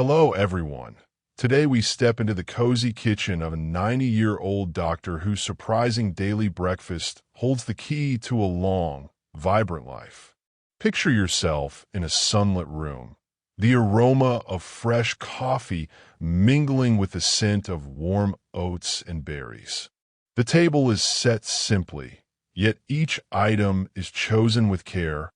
Hello, everyone. Today we step into the cozy kitchen of a 90-year-old doctor whose surprising daily breakfast holds the key to a long, vibrant life. Picture yourself in a sunlit room, the aroma of fresh coffee mingling with the scent of warm oats and berries. The table is set simply, yet each item is chosen with care,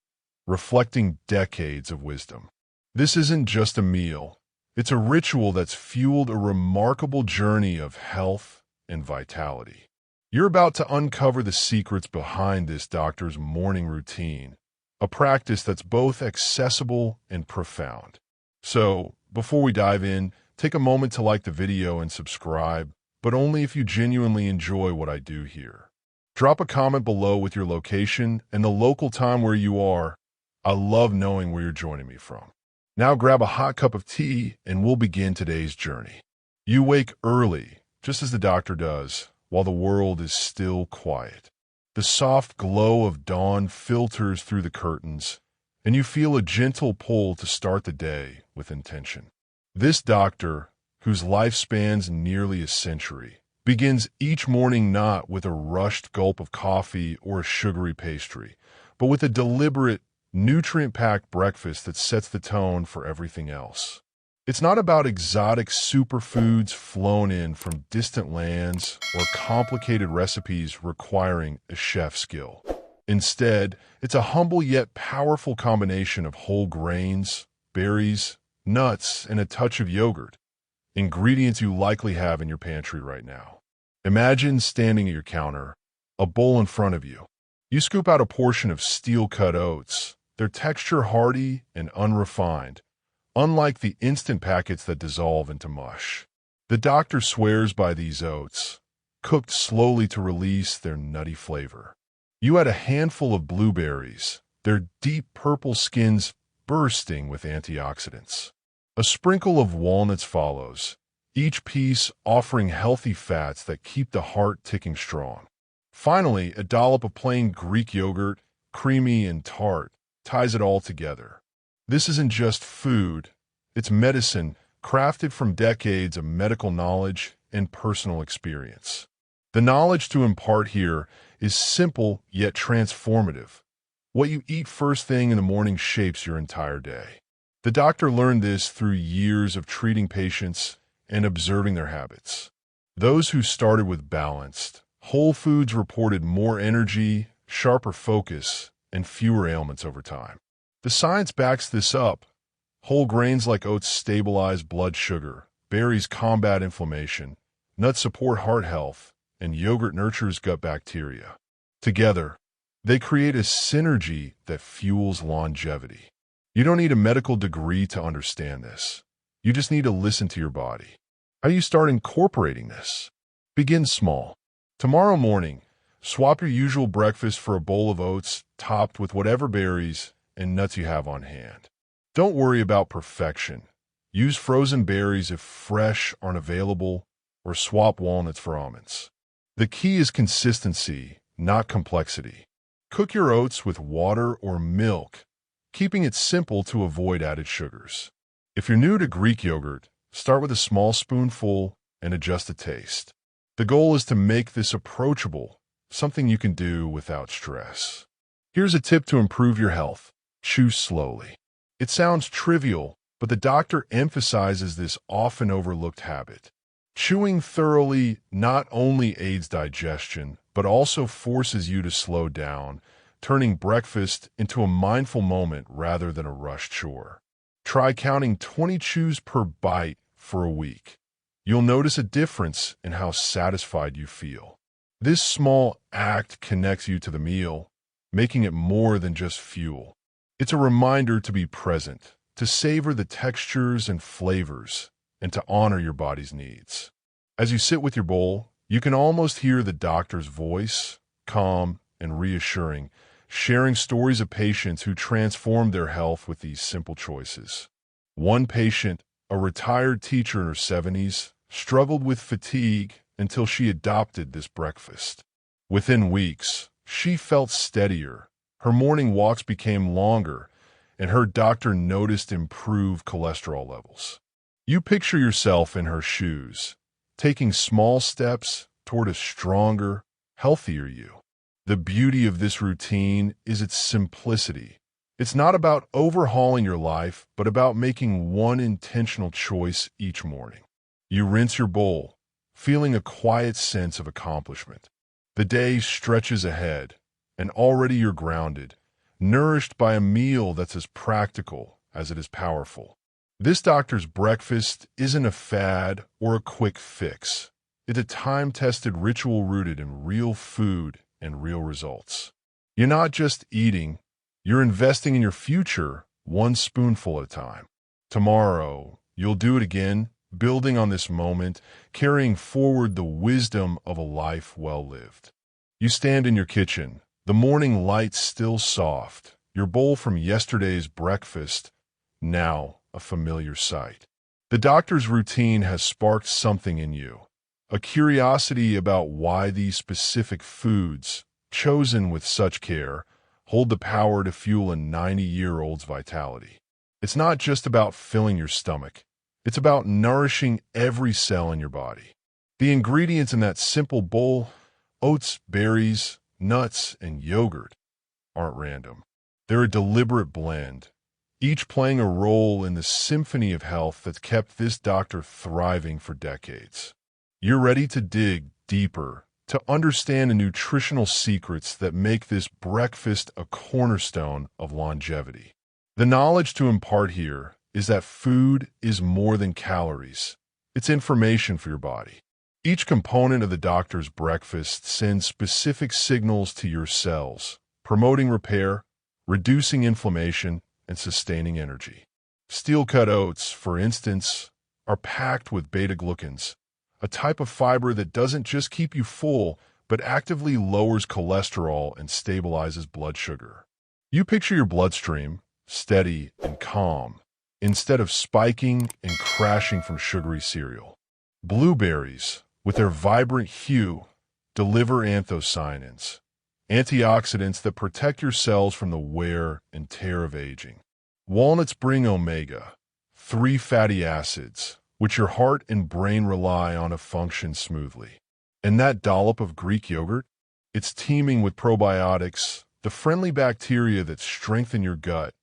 reflecting decades of wisdom. This isn't just a meal. It's a ritual that's fueled a remarkable journey of health and vitality. You're about to uncover the secrets behind this doctor's morning routine, a practice that's both accessible and profound. So, before we dive in, take a moment to like the video and subscribe, but only if you genuinely enjoy what I do here. Drop a comment below with your location and the local time where you are. I love knowing where you're joining me from. Now grab a hot cup of tea and we'll begin today's journey. You wake early, just as the doctor does, while the world is still quiet. The soft glow of dawn filters through the curtains, and you feel a gentle pull to start the day with intention. This doctor, whose life spans nearly a century, begins each morning not with a rushed gulp of coffee or a sugary pastry, but with a deliberate, nutrient-packed breakfast that sets the tone for everything else. It's not about exotic superfoods flown in from distant lands or complicated recipes requiring a chef's skill. Instead, it's a humble yet powerful combination of whole grains, berries, nuts, and a touch of yogurt, ingredients you likely have in your pantry right now. Imagine standing at your counter, a bowl in front of you. You scoop out a portion of steel-cut oats, their texture hearty and unrefined, unlike the instant packets that dissolve into mush. The doctor swears by these oats, cooked slowly to release their nutty flavor. You add a handful of blueberries, their deep purple skins bursting with antioxidants. A sprinkle of walnuts follows, each piece offering healthy fats that keep the heart ticking strong. Finally, a dollop of plain Greek yogurt, creamy and tart, ties it all together. This isn't just food, it's medicine crafted from decades of medical knowledge and personal experience. The knowledge to impart here is simple yet transformative. What you eat first thing in the morning shapes your entire day. The doctor learned this through years of treating patients and observing their habits. Those who started with balanced, whole foods reported more energy, sharper focus, and fewer ailments over time. The science backs this up. Whole grains like oats stabilize blood sugar, berries combat inflammation, nuts support heart health, and yogurt nurtures gut bacteria. Together, they create a synergy that fuels longevity. You don't need a medical degree to understand this. You just need to listen to your body. How do you start incorporating this? Begin small. Tomorrow morning, swap your usual breakfast for a bowl of oats topped with whatever berries and nuts you have on hand. Don't worry about perfection. Use frozen berries if fresh aren't available, or swap walnuts for almonds. The key is consistency, not complexity. Cook your oats with water or milk, keeping it simple to avoid added sugars. If you're new to Greek yogurt, start with a small spoonful and adjust the taste. The goal is to make this approachable, something you can do without stress. Here's a tip to improve your health. Chew slowly. It sounds trivial, but the doctor emphasizes this often overlooked habit. Chewing thoroughly not only aids digestion, but also forces you to slow down, turning breakfast into a mindful moment rather than a rushed chore. Try counting 20 chews per bite for a week. You'll notice a difference in how satisfied you feel. This small act connects you to the meal, making it more than just fuel. It's a reminder to be present, to savor the textures and flavors, and to honor your body's needs. As you sit with your bowl, you can almost hear the doctor's voice, calm and reassuring, sharing stories of patients who transformed their health with these simple choices. One patient, a retired teacher in her 70s, struggled with fatigue until she adopted this breakfast. Within weeks, she felt steadier, her morning walks became longer, and her doctor noticed improved cholesterol levels. You picture yourself in her shoes, taking small steps toward a stronger, healthier you. The beauty of this routine is its simplicity. It's not about overhauling your life, but about making one intentional choice each morning. You rinse your bowl, feeling a quiet sense of accomplishment. The day stretches ahead, and already you're grounded, nourished by a meal that's as practical as it is powerful. This doctor's breakfast isn't a fad or a quick fix. It's a time-tested ritual rooted in real food and real results. You're not just eating, you're investing in your future one spoonful at a time. Tomorrow, you'll do it again, building on this moment, carrying forward the wisdom of a life well lived. You stand in your kitchen, the morning light still soft, your bowl from yesterday's breakfast, now a familiar sight. The doctor's routine has sparked something in you, a curiosity about why these specific foods, chosen with such care, hold the power to fuel a 90-year-old's vitality. It's not just about filling your stomach. It's about nourishing every cell in your body. The ingredients in that simple bowl, oats, berries, nuts, and yogurt, aren't random. They're a deliberate blend, each playing a role in the symphony of health that's kept this doctor thriving for decades. You're ready to dig deeper, to understand the nutritional secrets that make this breakfast a cornerstone of longevity. The knowledge to impart here is that food is more than calories. It's information for your body. Each component of the doctor's breakfast sends specific signals to your cells, promoting repair, reducing inflammation, and sustaining energy. Steel-cut oats, for instance, are packed with beta-glucans, a type of fiber that doesn't just keep you full, but actively lowers cholesterol and stabilizes blood sugar. You picture your bloodstream, steady and calm, instead of spiking and crashing from sugary cereal. Blueberries, with their vibrant hue, deliver anthocyanins, antioxidants that protect your cells from the wear and tear of aging. Walnuts bring omega-3 fatty acids, which your heart and brain rely on to function smoothly. And that dollop of Greek yogurt? It's teeming with probiotics, the friendly bacteria that strengthen your gut,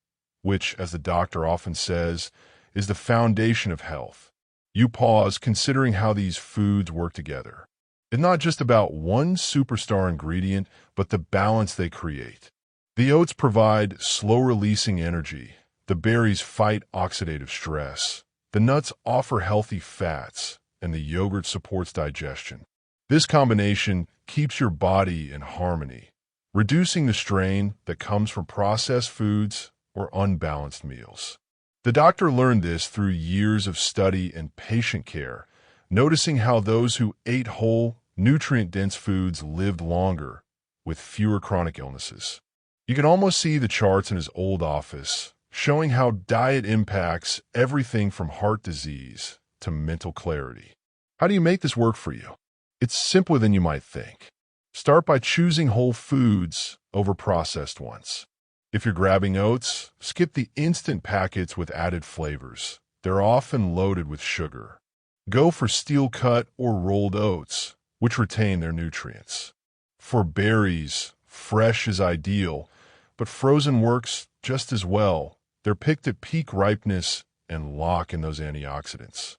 which, as the doctor often says, is the foundation of health. You pause, considering how these foods work together. It's not just about one superstar ingredient, but the balance they create. The oats provide slow-releasing energy. The berries fight oxidative stress. The nuts offer healthy fats, and the yogurt supports digestion. This combination keeps your body in harmony, reducing the strain that comes from processed foods or unbalanced meals. The doctor learned this through years of study and patient care, noticing how those who ate whole, nutrient-dense foods lived longer, with fewer chronic illnesses. You can almost see the charts in his old office, showing how diet impacts everything from heart disease to mental clarity. How do you make this work for you? It's simpler than you might think. Start by choosing whole foods over processed ones. If you're grabbing oats, skip the instant packets with added flavors. They're often loaded with sugar. Go for steel-cut or rolled oats, which retain their nutrients. For berries, fresh is ideal, but frozen works just as well. They're picked at peak ripeness and lock in those antioxidants.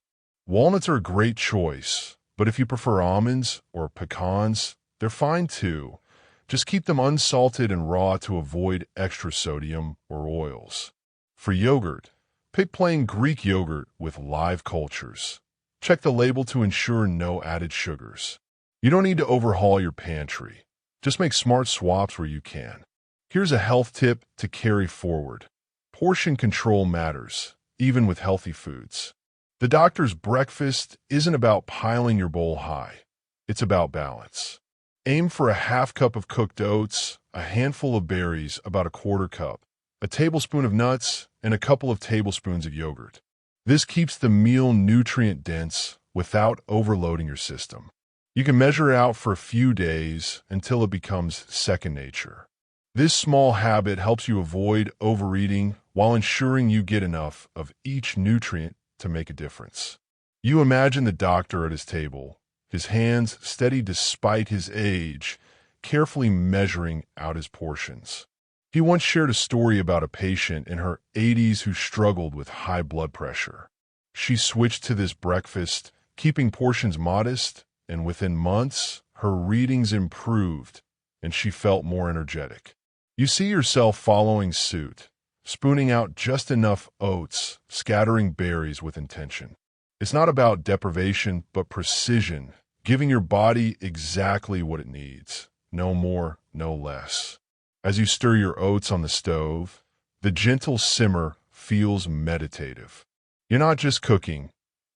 Walnuts are a great choice, but if you prefer almonds or pecans, they're fine too. Just keep them unsalted and raw to avoid extra sodium or oils. For yogurt, pick plain Greek yogurt with live cultures. Check the label to ensure no added sugars. You don't need to overhaul your pantry. Just make smart swaps where you can. Here's a health tip to carry forward. Portion control matters, even with healthy foods. The doctor's breakfast isn't about piling your bowl high. It's about balance. Aim for a half cup of cooked oats, a handful of berries, about a quarter cup, a tablespoon of nuts, and a couple of tablespoons of yogurt. This keeps the meal nutrient-dense without overloading your system. You can measure it out for a few days until it becomes second nature. This small habit helps you avoid overeating while ensuring you get enough of each nutrient to make a difference. You imagine the doctor at his table, his hands steady despite his age, carefully measuring out his portions. He once shared a story about a patient in her 80s who struggled with high blood pressure. She switched to this breakfast, keeping portions modest, and within months, her readings improved, and she felt more energetic. You see yourself following suit, spooning out just enough oats, scattering berries with intention. It's not about deprivation, but precision, giving your body exactly what it needs, no more, no less. As you stir your oats on the stove, the gentle simmer feels meditative. You're not just cooking,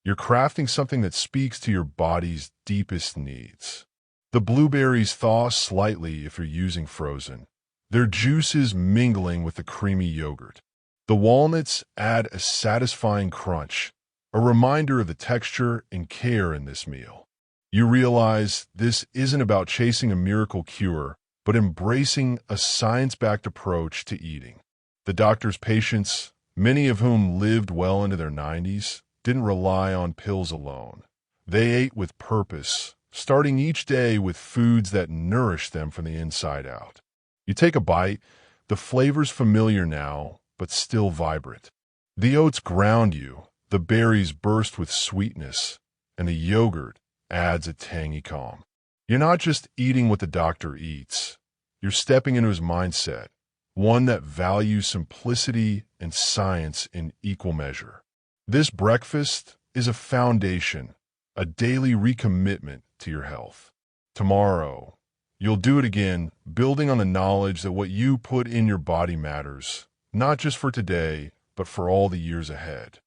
you're crafting something that speaks to your body's deepest needs. The blueberries thaw slightly if you're using frozen, their juices mingling with the creamy yogurt. The walnuts add a satisfying crunch, a reminder of the texture and care in this meal. You realize this isn't about chasing a miracle cure, but embracing a science-backed approach to eating. The doctor's patients, many of whom lived well into their 90s, didn't rely on pills alone. They ate with purpose, starting each day with foods that nourished them from the inside out. You take a bite, the flavor's familiar now, but still vibrant. The oats ground you, the berries burst with sweetness, and the yogurt adds a tangy calm. You're not just eating what the doctor eats. You're stepping into his mindset, one that values simplicity and science in equal measure. This breakfast is a foundation, a daily recommitment to your health. Tomorrow, you'll do it again, building on the knowledge that what you put in your body matters, not just for today, but for all the years ahead.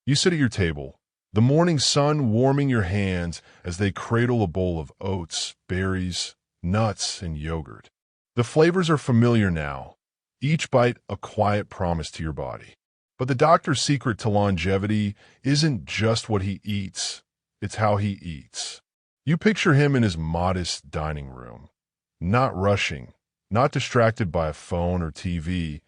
You sit at your table, the morning sun warming your hands as they cradle a bowl of oats, berries, nuts, and yogurt. The flavors are familiar now, each bite a quiet promise to your body. But the doctor's secret to longevity isn't just what he eats, it's how he eats. You picture him in his modest dining room, not rushing, not distracted by a phone or TV,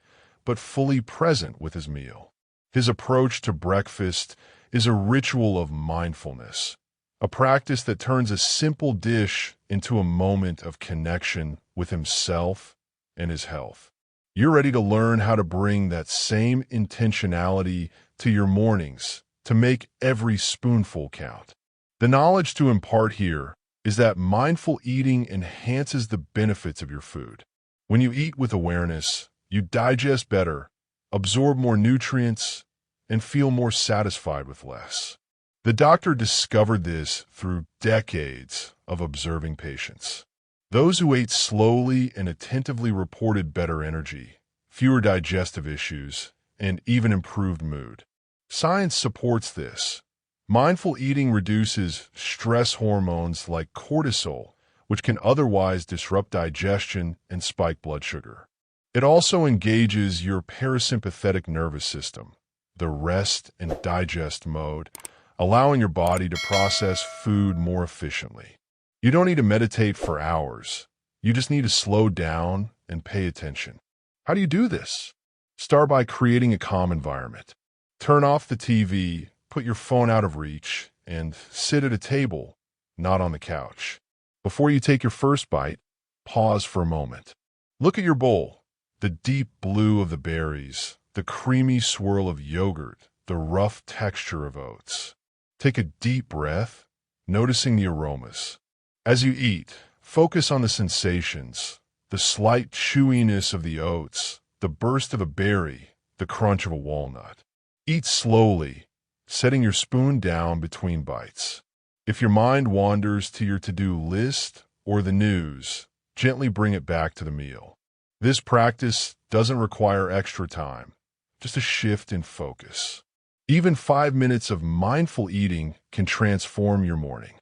but fully present with his meal. His approach to breakfast is a ritual of mindfulness, a practice that turns a simple dish into a moment of connection with himself and his health. You're ready to learn how to bring that same intentionality to your mornings, to make every spoonful count. The knowledge to impart here is that mindful eating enhances the benefits of your food. When you eat with awareness, you digest better, absorb more nutrients, and feel more satisfied with less. The doctor discovered this through decades of observing patients. Those who ate slowly and attentively reported better energy, fewer digestive issues, and even improved mood. Science supports this. Mindful eating reduces stress hormones like cortisol, which can otherwise disrupt digestion and spike blood sugar. It also engages your parasympathetic nervous system, the rest and digest mode, allowing your body to process food more efficiently. You don't need to meditate for hours. You just need to slow down and pay attention. How do you do this? Start by creating a calm environment. Turn off the TV, put your phone out of reach, and sit at a table, not on the couch. Before you take your first bite, pause for a moment. Look at your bowl, the deep blue of the berries, the creamy swirl of yogurt, the rough texture of oats. Take a deep breath, noticing the aromas. As you eat, focus on the sensations, the slight chewiness of the oats, the burst of a berry, the crunch of a walnut. Eat slowly, setting your spoon down between bites. If your mind wanders to your to-do list or the news, gently bring it back to the meal. This practice doesn't require extra time, just a shift in focus. Even 5 minutes of mindful eating can transform your morning.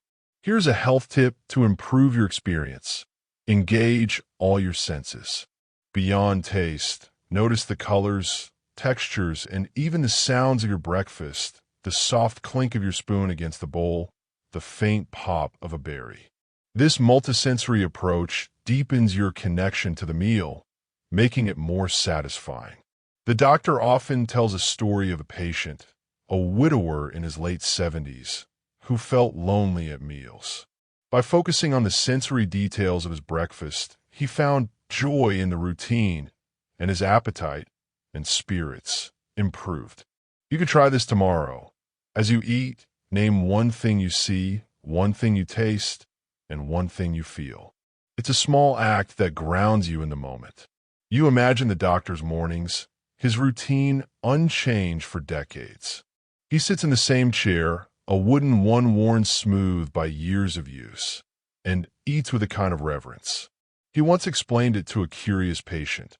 Here's a health tip to improve your experience. Engage all your senses. Beyond taste, notice the colors, textures, and even the sounds of your breakfast, the soft clink of your spoon against the bowl, the faint pop of a berry. This multisensory approach deepens your connection to the meal, making it more satisfying. The doctor often tells a story of a patient, a widower in his late 70s, who felt lonely at meals. By focusing on the sensory details of his breakfast, he found joy in the routine, and his appetite and spirits improved. You could try this tomorrow. As you eat, name one thing you see, one thing you taste, and one thing you feel. It's a small act that grounds you in the moment. You imagine the doctor's mornings, his routine unchanged for decades. He sits in the same chair, a wooden one worn smooth by years of use, and eats with a kind of reverence. He once explained it to a curious patient.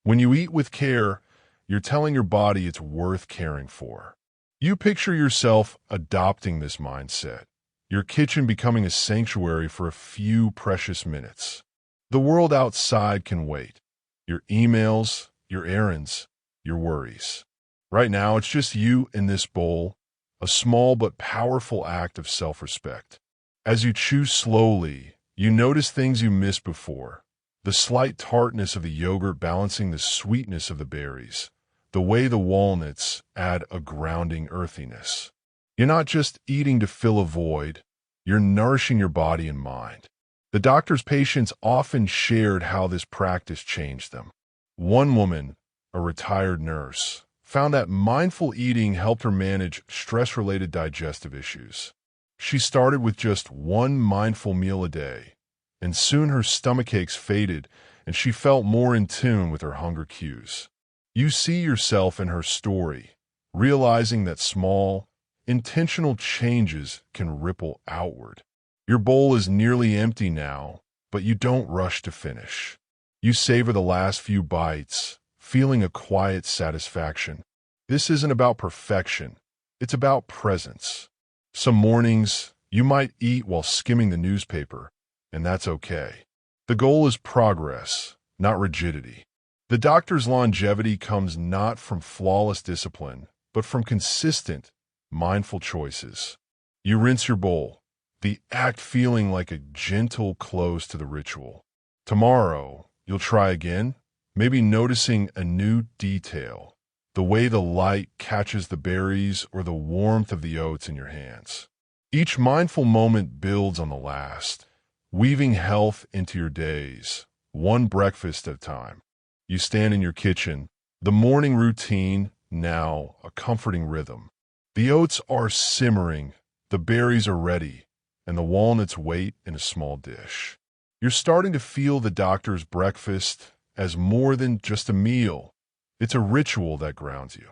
When you eat with care, you're telling your body it's worth caring for. You picture yourself adopting this mindset, your kitchen becoming a sanctuary for a few precious minutes. The world outside can wait. Your emails, your errands, your worries. Right now, it's just you in this bowl, a small but powerful act of self-respect. As you chew slowly, you notice things you missed before. The slight tartness of the yogurt balancing the sweetness of the berries. The way the walnuts add a grounding earthiness. You're not just eating to fill a void, you're nourishing your body and mind. The doctor's patients often shared how this practice changed them. One woman, a retired nurse, found that mindful eating helped her manage stress-related digestive issues. She started with just one mindful meal a day, and soon her stomach aches faded and she felt more in tune with her hunger cues. You see yourself in her story, realizing that small, intentional changes can ripple outward. Your bowl is nearly empty now, but you don't rush to finish. You savor the last few bites, feeling a quiet satisfaction. This isn't about perfection, it's about presence. Some mornings, you might eat while skimming the newspaper, and that's okay. The goal is progress, not rigidity. The doctor's longevity comes not from flawless discipline, but from consistent, mindful choices. You rinse your bowl, the act feeling like a gentle close to the ritual. Tomorrow, you'll try again, maybe noticing a new detail, the way the light catches the berries or the warmth of the oats in your hands. Each mindful moment builds on the last, weaving health into your days, one breakfast at a time. You stand in your kitchen, the morning routine, now a comforting rhythm. The oats are simmering, the berries are ready, and the walnuts wait in a small dish. You're starting to feel the doctor's breakfast as more than just a meal. It's a ritual that grounds you.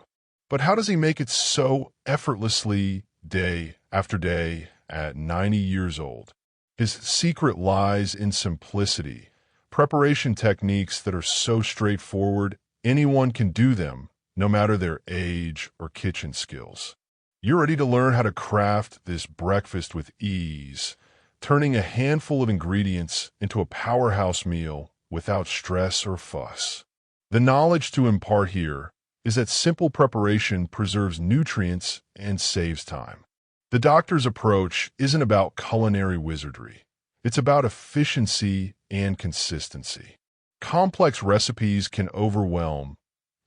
But how does he make it so effortlessly, day after day, at 90 years old? His secret lies in simplicity, preparation techniques that are so straightforward, anyone can do them, no matter their age or kitchen skills. You're ready to learn how to craft this breakfast with ease, turning a handful of ingredients into a powerhouse meal without stress or fuss. The knowledge to impart here is that simple preparation preserves nutrients and saves time. The doctor's approach isn't about culinary wizardry. It's about efficiency and consistency. Complex recipes can overwhelm,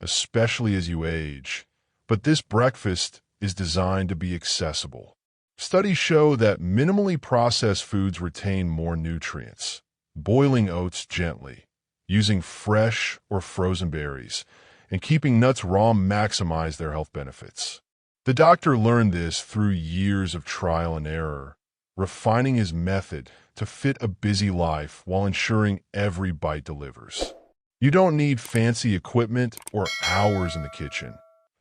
especially as you age, but this breakfast is designed to be accessible. Studies show that minimally processed foods retain more nutrients. Boiling oats gently, using fresh or frozen berries, and keeping nuts raw maximize their health benefits. The doctor learned this through years of trial and error, refining his method to fit a busy life while ensuring every bite delivers. You don't need fancy equipment or hours in the kitchen,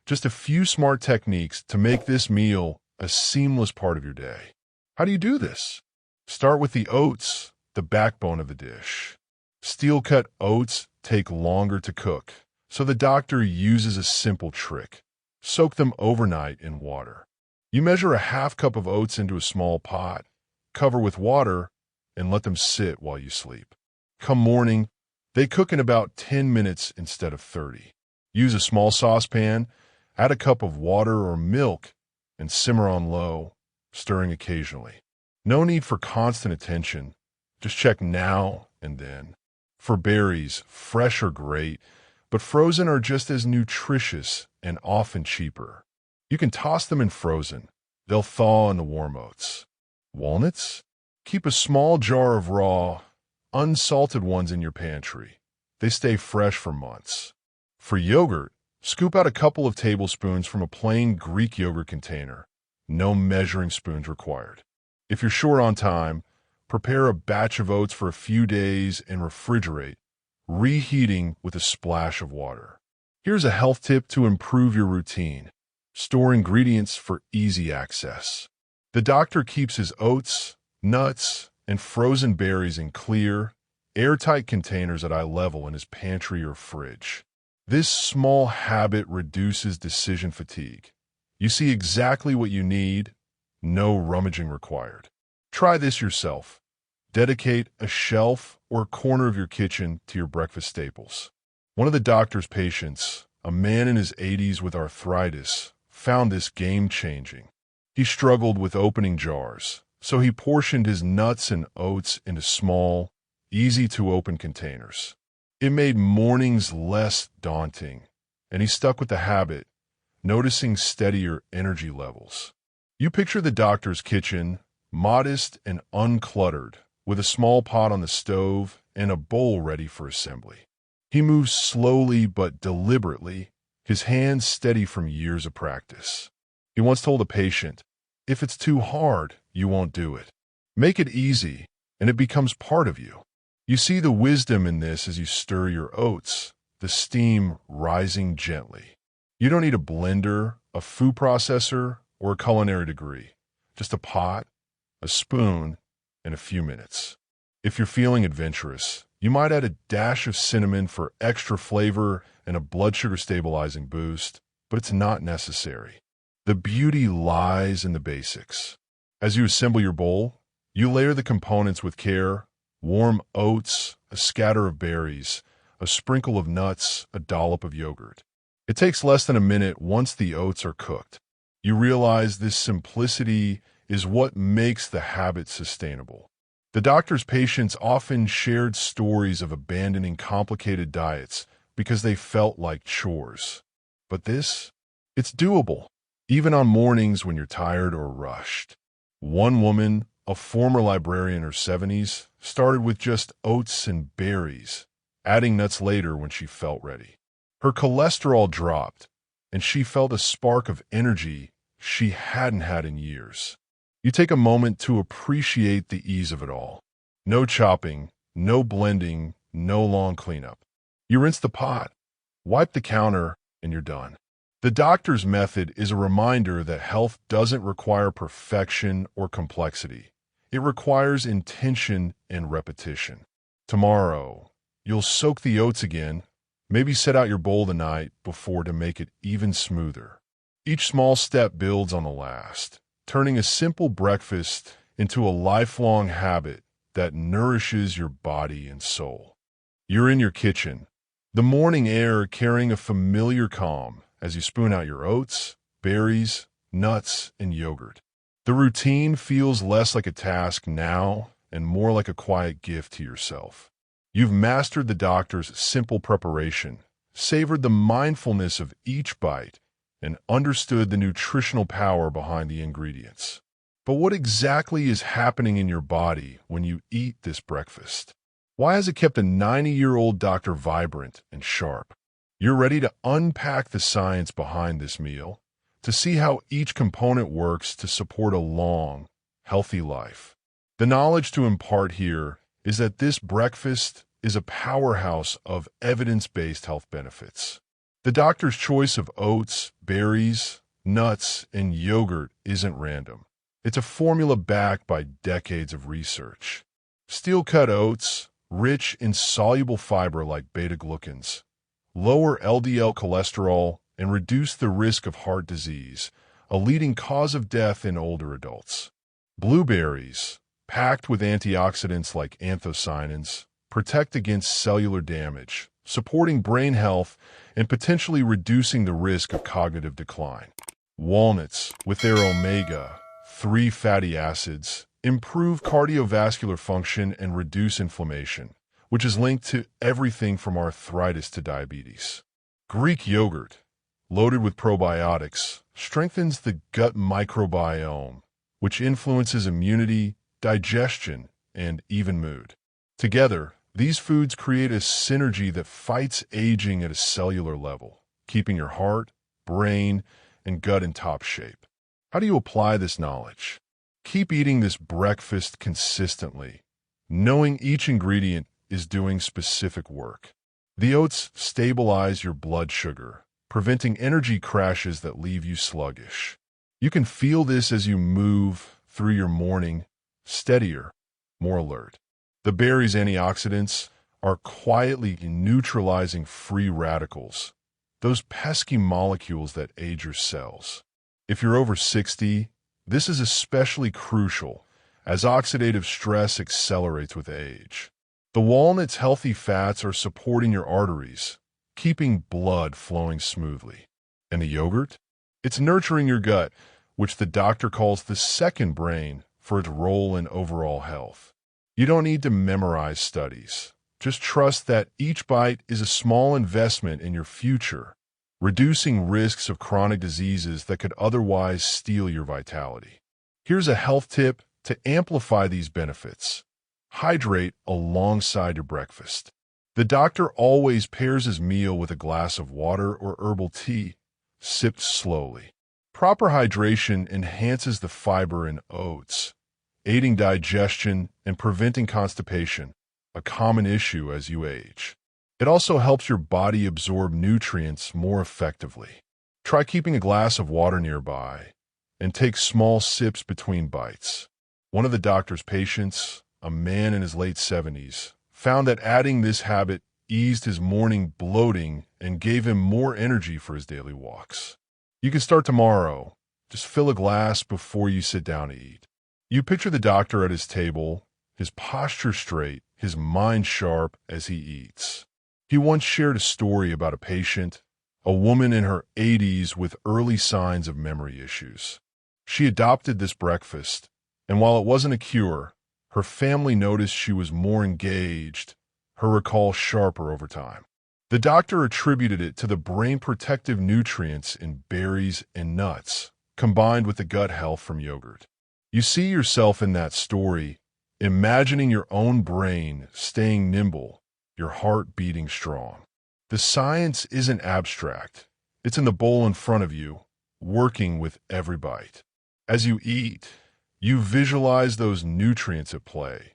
just a few smart techniques to make this meal a seamless part of your day. How do you do this? Start with the oats, the backbone of the dish. Steel-cut oats take longer to cook, so the doctor uses a simple trick. Soak them overnight in water. You measure a half cup of oats into a small pot, cover with water, and let them sit while you sleep. Come morning, they cook in about 10 minutes instead of 30. Use a small saucepan, add a cup of water or milk, and simmer on low, stirring occasionally. No need for constant attention, just check now and then. For berries, fresh are great, but frozen are just as nutritious and often cheaper. You can toss them in frozen. They'll thaw in the warm oats. Walnuts? Keep a small jar of raw, unsalted ones in your pantry. They stay fresh for months. For yogurt, scoop out a couple of tablespoons from a plain Greek yogurt container. No measuring spoons required. If you're short on time, prepare a batch of oats for a few days and refrigerate, reheating with a splash of water. Here's a health tip to improve your routine. Store ingredients for easy access. The doctor keeps his oats, nuts, and frozen berries in clear, airtight containers at eye level in his pantry or fridge. This small habit reduces decision fatigue. You see exactly what you need, no rummaging required. Try this yourself. Dedicate a shelf or a corner of your kitchen to your breakfast staples. One of the doctor's patients, a man in his 80s with arthritis, found this game-changing. He struggled with opening jars, so he portioned his nuts and oats into small, easy-to-open containers. It made mornings less daunting, and he stuck with the habit, noticing steadier energy levels. You picture the doctor's kitchen, modest and uncluttered, with a small pot on the stove and a bowl ready for assembly. He moves slowly but deliberately, his hands steady from years of practice. He once told a patient, "If it's too hard, you won't do it. Make it easy, and it becomes part of you." You see the wisdom in this as you stir your oats, the steam rising gently. You don't need a blender, a food processor, or a culinary degree. Just a pot, a spoon, and a few minutes. If you're feeling adventurous, you might add a dash of cinnamon for extra flavor and a blood sugar stabilizing boost, but it's not necessary. The beauty lies in the basics. As you assemble your bowl, you layer the components with care: warm oats, a scatter of berries, a sprinkle of nuts, a dollop of yogurt. It takes less than a minute once the oats are cooked. You realize this simplicity is what makes the habit sustainable. The doctor's patients often shared stories of abandoning complicated diets because they felt like chores. But this? It's doable, even on mornings when you're tired or rushed. One woman, a former librarian in her 70s, started with just oats and berries, adding nuts later when she felt ready. Her cholesterol dropped, and she felt a spark of energy she hadn't had in years. You take a moment to appreciate the ease of it all. No chopping, no blending, no long cleanup. You rinse the pot, wipe the counter, and you're done. The doctor's method is a reminder that health doesn't require perfection or complexity. It requires intention and repetition. Tomorrow, you'll soak the oats again, maybe set out your bowl the night before to make it even smoother. Each small step builds on the last, turning a simple breakfast into a lifelong habit that nourishes your body and soul. You're in your kitchen, the morning air carrying a familiar calm as you spoon out your oats, berries, nuts, and yogurt. The routine feels less like a task now and more like a quiet gift to yourself. You've mastered the doctor's simple preparation, savored the mindfulness of each bite, and understood the nutritional power behind the ingredients. But what exactly is happening in your body when you eat this breakfast? Why has it kept a 90-year-old doctor vibrant and sharp? You're ready to unpack the science behind this meal, to see how each component works to support a long, healthy life. The knowledge to impart here is that this breakfast is a powerhouse of evidence-based health benefits. The doctor's choice of oats, berries, nuts, and yogurt isn't random. It's a formula backed by decades of research. Steel-cut oats, rich in soluble fiber like beta-glucans, lower LDL cholesterol, and reduce the risk of heart disease, a leading cause of death in older adults. Blueberries, packed with antioxidants like anthocyanins, protect against cellular damage, supporting brain health and potentially reducing the risk of cognitive decline. Walnuts, with their omega-3 fatty acids, improve cardiovascular function and reduce inflammation, which is linked to everything from arthritis to diabetes. Greek yogurt, loaded with probiotics, strengthens the gut microbiome, which influences immunity, digestion, and even mood. Together, these foods create a synergy that fights aging at a cellular level, keeping your heart, brain, and gut in top shape. How do you apply this knowledge? Keep eating this breakfast consistently, knowing each ingredient is doing specific work. The oats stabilize your blood sugar, preventing energy crashes that leave you sluggish. You can feel this as you move through your morning, steadier, more alert. The berries' antioxidants are quietly neutralizing free radicals, those pesky molecules that age your cells. If you're over 60, this is especially crucial as oxidative stress accelerates with age. The walnut's healthy fats are supporting your arteries, keeping blood flowing smoothly. And the yogurt? It's nurturing your gut, which the doctor calls the second brain for its role in overall health. You don't need to memorize studies. Just trust that each bite is a small investment in your future, reducing risks of chronic diseases that could otherwise steal your vitality. Here's a health tip to amplify these benefits. Hydrate alongside your breakfast. The doctor always pairs his meal with a glass of water or herbal tea, sipped slowly. Proper hydration enhances the fiber in oats, aiding digestion and preventing constipation, a common issue as you age. It also helps your body absorb nutrients more effectively. Try keeping a glass of water nearby and take small sips between bites. One of the doctor's patients, a man in his late 70s, found that adding this habit eased his morning bloating and gave him more energy for his daily walks. You can start tomorrow. Just fill a glass before you sit down to eat. You picture the doctor at his table, his posture straight, his mind sharp as he eats. He once shared a story about a patient, a woman in her 80s with early signs of memory issues. She adopted this breakfast, and while it wasn't a cure, her family noticed she was more engaged, her recall sharper over time. The doctor attributed it to the brain-protective nutrients in berries and nuts, combined with the gut health from yogurt. You see yourself in that story, imagining your own brain staying nimble, your heart beating strong. The science isn't abstract. It's in the bowl in front of you, working with every bite. As you eat, you visualize those nutrients at play.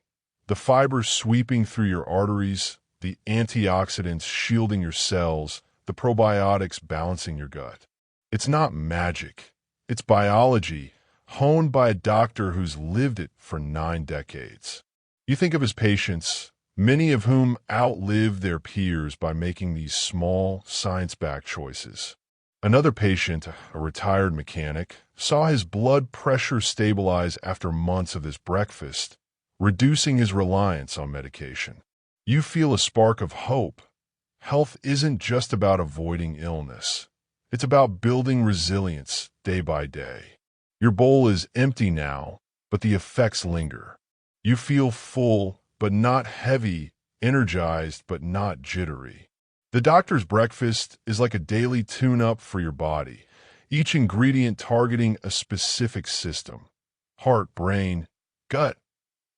The fibers sweeping through your arteries, the antioxidants shielding your cells, the probiotics balancing your gut. It's not magic. It's biology, honed by a doctor who's lived it for 9 decades. You think of his patients, many of whom outlived their peers by making these small, science-backed choices. Another patient, a retired mechanic, saw his blood pressure stabilize after months of this breakfast, reducing his reliance on medication. You feel a spark of hope. Health isn't just about avoiding illness. It's about building resilience day by day. Your bowl is empty now, but the effects linger. You feel full, but not heavy, energized, but not jittery. The doctor's breakfast is like a daily tune-up for your body, each ingredient targeting a specific system, heart, brain, gut,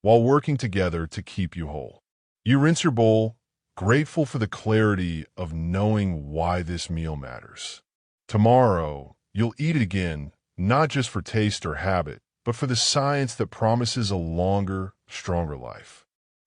while working together to keep you whole. You rinse your bowl, grateful for the clarity of knowing why this meal matters. Tomorrow, you'll eat it again, not just for taste or habit, but for the science that promises a longer, stronger life.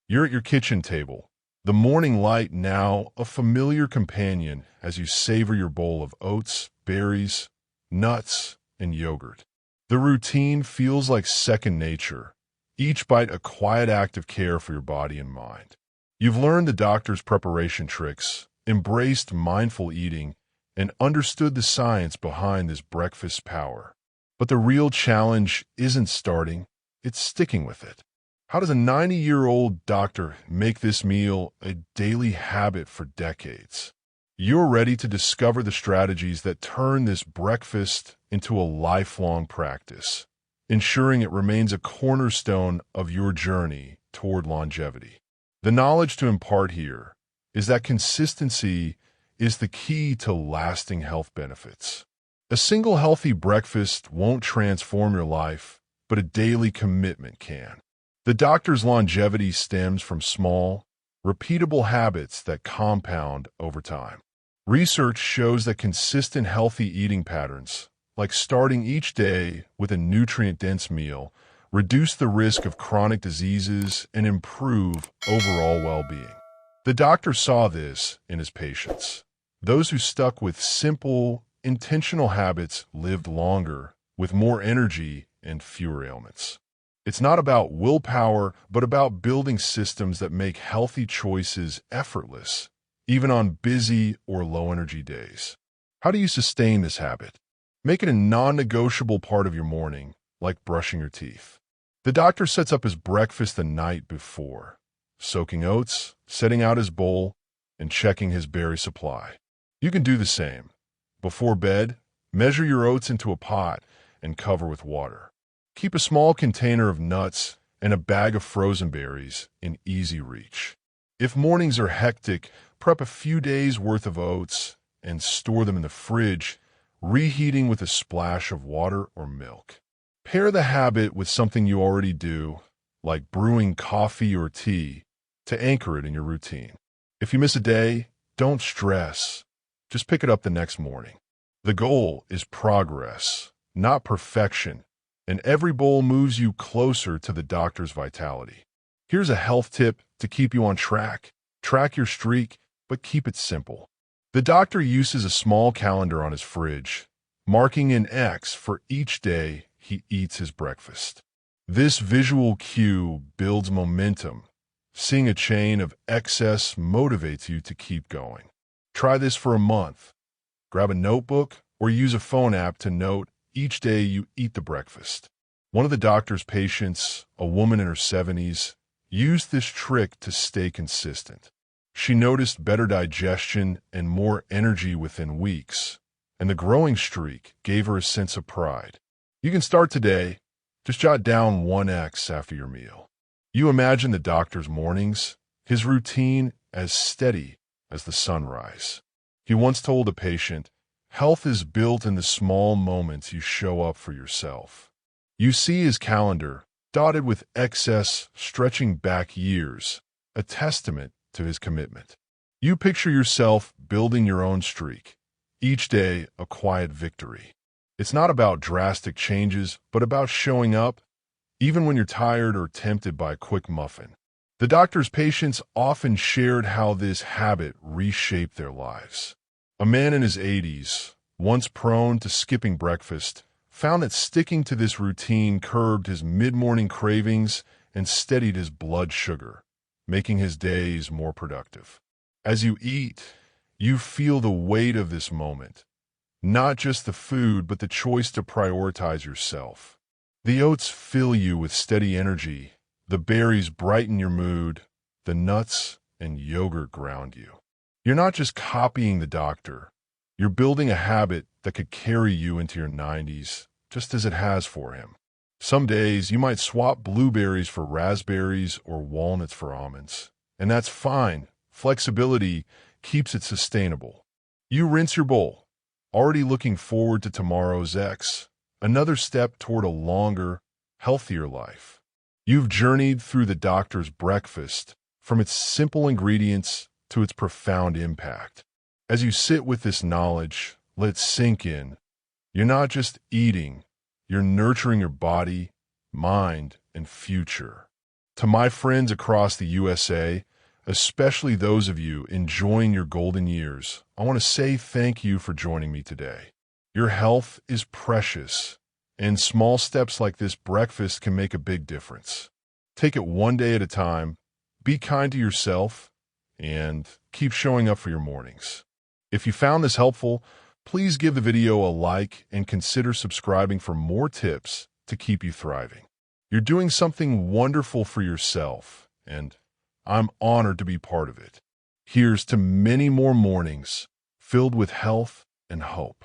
You're at your kitchen table, the morning light now a familiar companion as you savor your bowl of oats, berries, nuts, and yogurt. The routine feels like second nature, each bite a quiet act of care for your body and mind. You've learned the doctor's preparation tricks, embraced mindful eating, and understood the science behind this breakfast power. But the real challenge isn't starting, it's sticking with it. How does a 90-year-old doctor make this meal a daily habit for decades? You're ready to discover the strategies that turn this breakfast into a lifelong practice, ensuring it remains a cornerstone of your journey toward longevity. The knowledge to impart here is that consistency is the key to lasting health benefits. A single healthy breakfast won't transform your life, but a daily commitment can. The doctor's longevity stems from small, repeatable habits that compound over time. Research shows that consistent healthy eating patterns, like starting each day with a nutrient-dense meal, reduce the risk of chronic diseases and improve overall well-being. The doctor saw this in his patients. Those who stuck with simple, intentional habits lived longer, with more energy and fewer ailments. It's not about willpower, but about building systems that make healthy choices effortless, even on busy or low-energy days. How do you sustain this habit? Make it a non-negotiable part of your morning, like brushing your teeth. The doctor sets up his breakfast the night before, soaking oats, setting out his bowl, and checking his berry supply. You can do the same. Before bed, measure your oats into a pot and cover with water. Keep a small container of nuts and a bag of frozen berries in easy reach. If mornings are hectic, prep a few days' worth of oats and store them in the fridge, reheating with a splash of water or milk. Pair the habit with something you already do, like brewing coffee or tea, to anchor it in your routine. If you miss a day, don't stress. Just pick it up the next morning. The goal is progress, not perfection, and every bowl moves you closer to the doctor's vitality. Here's a health tip to keep you on track. Track your streak, but keep it simple. The doctor uses a small calendar on his fridge, marking an X for each day he eats his breakfast. This visual cue builds momentum. Seeing a chain of excess motivates you to keep going. Try this for a month. Grab a notebook or use a phone app to note each day you eat the breakfast. One of the doctor's patients, a woman in her 70s, used this trick to stay consistent. She noticed better digestion and more energy within weeks, and the growing streak gave her a sense of pride. You can start today. Just jot down 1x after your meal. You imagine the doctor's mornings, his routine as steady as the sunrise. He once told a patient, "Health is built in the small moments you show up for yourself." You see his calendar, dotted with excess stretching back years, a testament to his commitment. You picture yourself building your own streak, each day a quiet victory. It's not about drastic changes, but about showing up, even when you're tired or tempted by a quick muffin. The doctor's patients often shared how this habit reshaped their lives. A man in his 80s, once prone to skipping breakfast, found that sticking to this routine curbed his mid-morning cravings and steadied his blood sugar, making his days more productive. As you eat, you feel the weight of this moment, not just the food, but the choice to prioritize yourself. The oats fill you with steady energy, the berries brighten your mood, the nuts and yogurt ground you. You're not just copying the doctor, you're building a habit that could carry you into your 90s, just as it has for him. Some days you might swap blueberries for raspberries or walnuts for almonds, and that's fine. Flexibility keeps it sustainable. You rinse your bowl, already looking forward to tomorrow's X, another step toward a longer, healthier life. You've journeyed through the doctor's breakfast, from its simple ingredients to its profound impact. As you sit with this knowledge, let it sink in. You're not just eating, you're nurturing your body, mind, and future. To my friends across the USA, especially those of you enjoying your golden years, I want to say thank you for joining me today. Your health is precious, and small steps like this breakfast can make a big difference. Take it one day at a time, be kind to yourself, and keep showing up for your mornings. If you found this helpful, please give the video a like and consider subscribing for more tips to keep you thriving. You're doing something wonderful for yourself, and I'm honored to be part of it. Here's to many more mornings filled with health and hope.